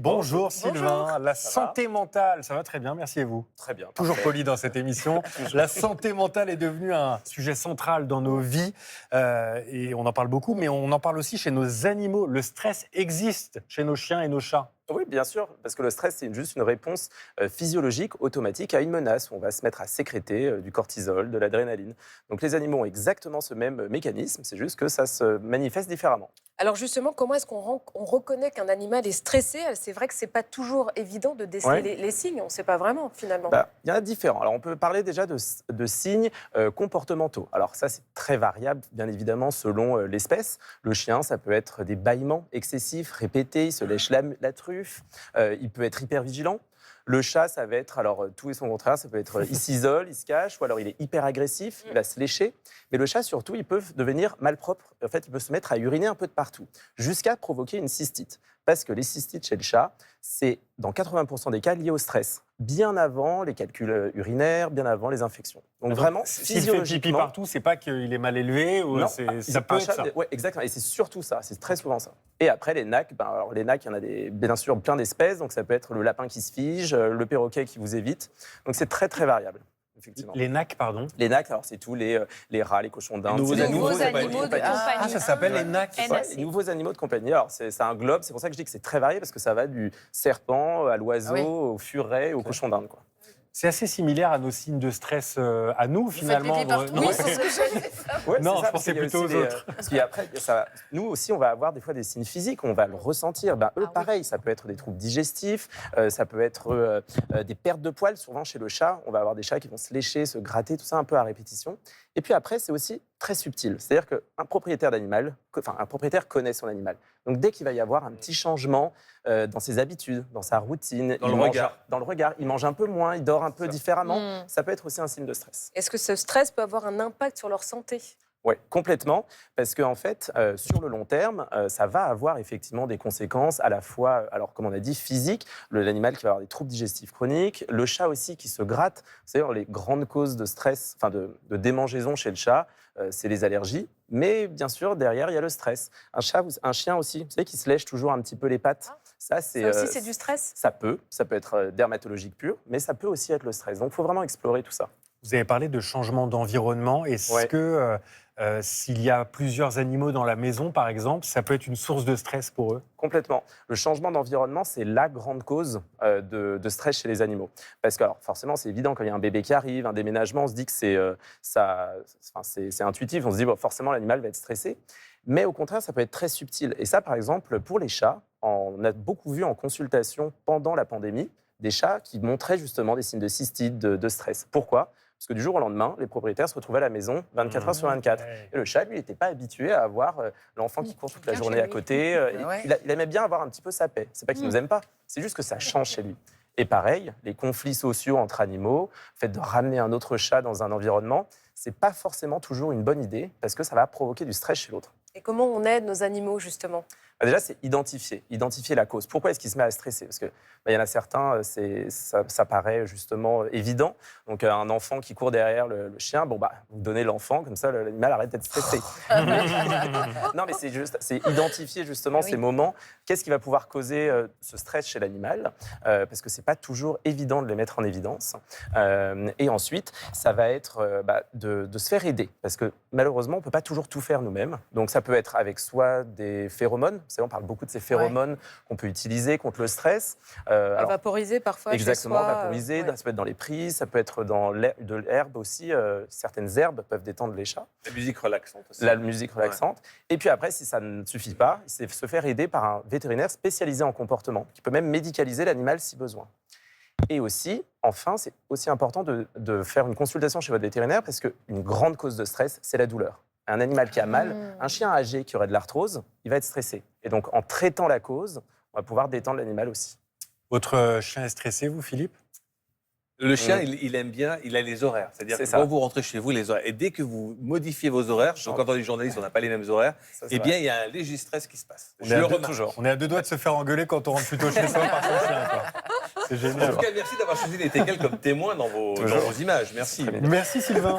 Bonjour Sylvain, la santé mentale, ça va très bien, merci et vous? Très bien. Toujours poli dans cette émission. La santé mentale est devenue un sujet central dans nos vies et on en parle beaucoup, mais on en parle aussi chez nos animaux. Le stress existe chez nos chiens et nos chats. Oui, bien sûr, parce que le stress, c'est juste une réponse physiologique, automatique à une menace où on va se mettre à sécréter du cortisol, de l'adrénaline. Donc les animaux ont exactement ce même mécanisme, c'est juste que ça se manifeste différemment. Alors justement, comment est-ce qu'on reconnaît qu'un animal est stressé? C'est vrai que c'est pas toujours évident de déceler les signes, on ne sait pas vraiment finalement. Il y en a différents. Alors on peut parler déjà de signes comportementaux. Alors ça, c'est très variable, bien évidemment, selon l'espèce. Le chien, ça peut être des bâillements excessifs, répétés, il se lèche la truffe, il peut être hyper vigilant. Le chat, ça va être, alors tout et son contraire, ça peut être il s'isole, il se cache, ou alors il est hyper agressif, il va se lécher. Mais le chat, surtout, il peut devenir malpropre. En fait, il peut se mettre à uriner un peu de partout, jusqu'à provoquer une cystite. Parce que les cystites chez le chat, c'est dans 80% des cas lié au stress, bien avant les calculs urinaires, bien avant les infections. Donc vraiment, s'il fait pipi partout, c'est pas qu'il est mal élevé ou non, ça peut être ça. Oui, exactement. Et c'est surtout ça, c'est très souvent ça. Et après, les nacs, alors les nacs, il y en a bien sûr plein d'espèces. Donc ça peut être le lapin qui se fige, le perroquet qui vous évite. Donc c'est très, très variable. Les nacs, pardon. Les nacs, alors c'est tous les rats, les cochons d'Inde. Les nouveaux animaux de compagnie. Ah, ça s'appelle les nacs. Les nouveaux animaux de compagnie. Alors c'est un globe, c'est pour ça que je dis que c'est très varié, parce que ça va du serpent à l'oiseau, au furet, au cochon d'Inde, quoi. C'est assez similaire à nos signes de stress à nous, finalement. Oui, c'est ce que j'allais Ouais, non, ça, je pensais plutôt aux autres. Parce qu'après, nous aussi, on va avoir des fois des signes physiques, on va le ressentir. Eux, pareil, ça peut être des troubles digestifs, ça peut être des pertes de poils. Souvent, chez le chat, on va avoir des chats qui vont se lécher, se gratter, tout ça un peu à répétition. Et puis après, c'est aussi très subtil. C'est-à-dire qu'un propriétaire d'animal, un propriétaire connaît son animal. Donc dès qu'il va y avoir un petit changement dans ses habitudes, dans sa routine, dans le regard, il mange un peu moins, il dort un peu différemment, ça peut être aussi un signe de stress. Est-ce que ce stress peut avoir un impact sur leur santé? Oui, complètement, parce qu'en fait, sur le long terme, ça va avoir effectivement des conséquences à la fois, alors comme on a dit, physiques, l'animal qui va avoir des troubles digestifs chroniques, le chat aussi qui se gratte. Vous savez, les grandes causes de stress, enfin de démangeaison chez le chat, c'est les allergies, mais bien sûr, derrière, il y a le stress. Un chien aussi, vous savez, qui se lèche toujours un petit peu les pattes. Ça aussi, c'est du stress? Ça peut être dermatologique pur, mais ça peut aussi être le stress. Donc, il faut vraiment explorer tout ça. Vous avez parlé de changement d'environnement. Est-ce que s'il y a plusieurs animaux dans la maison, par exemple, ça peut être une source de stress pour eux? Complètement. Le changement d'environnement, c'est la grande cause de stress chez les animaux. Parce que, alors, forcément, c'est évident, quand il y a un bébé qui arrive, un déménagement, on se dit que c'est intuitif. On se dit, forcément, l'animal va être stressé. Mais au contraire, ça peut être très subtil. Et ça, par exemple, pour les chats, on a beaucoup vu en consultation pendant la pandémie des chats qui montraient justement des signes de cystite, de stress. Pourquoi ? Parce que du jour au lendemain, les propriétaires se retrouvaient à la maison 24 heures sur 24. Et le chat, lui, il n'était pas habitué à avoir l'enfant qui court toute la journée à côté. Il aimait bien avoir un petit peu sa paix. C'est pas qu'il ne nous aime pas, c'est juste que ça change chez lui. Et pareil, les conflits sociaux entre animaux, le fait de ramener un autre chat dans un environnement, c'est pas forcément toujours une bonne idée parce que ça va provoquer du stress chez l'autre. Et comment on aide nos animaux, justement? Déjà, c'est identifier la cause. Pourquoi est-ce qu'il se met à stresser? Parce que il y en a certains, ça paraît justement évident. Donc, un enfant qui court derrière le chien, vous donnez l'enfant, comme ça, l'animal arrête d'être stressé. Non, mais c'est identifier justement ces moments. Qu'est-ce qui va pouvoir causer ce stress chez l'animal? Parce que c'est pas toujours évident de les mettre en évidence. Et ensuite, ça va être de se faire aider. Parce que malheureusement, on peut pas toujours tout faire nous-mêmes. Donc, ça peut être avec soit des phéromones. Vous savez, on parle beaucoup de ces phéromones qu'on peut utiliser contre le stress. Vaporiser parfois. Exactement, chez soi, vaporiser. Ça peut être dans les prises, ça peut être dans de l'herbe aussi. Certaines herbes peuvent détendre les chats. La musique relaxante aussi. La musique relaxante. Et puis après, si ça ne suffit pas, c'est se faire aider par un vétérinaire spécialisé en comportement, qui peut même médicaliser l'animal si besoin. Et aussi, enfin, c'est aussi important de faire une consultation chez votre vétérinaire parce qu'une grande cause de stress, c'est la douleur. Un animal qui a mal, un chien âgé qui aurait de l'arthrose, il va être stressé. Et donc, en traitant la cause, on va pouvoir détendre l'animal aussi. Votre chien est stressé, vous, Philippe? Le chien, il aime bien, il a les horaires. C'est-à-dire que quand vous rentrez chez vous, les horaires. Et dès que vous modifiez vos horaires, donc quand on est journaliste, on n'a pas les mêmes horaires, il y a un léger stress qui se passe. Je le remarque toujours. On est à deux doigts de se faire engueuler quand on rentre plutôt chez soi par son chien. C'est génial. En tout cas, merci d'avoir choisi les teckels comme témoins dans vos images. Merci. Merci Sylvain.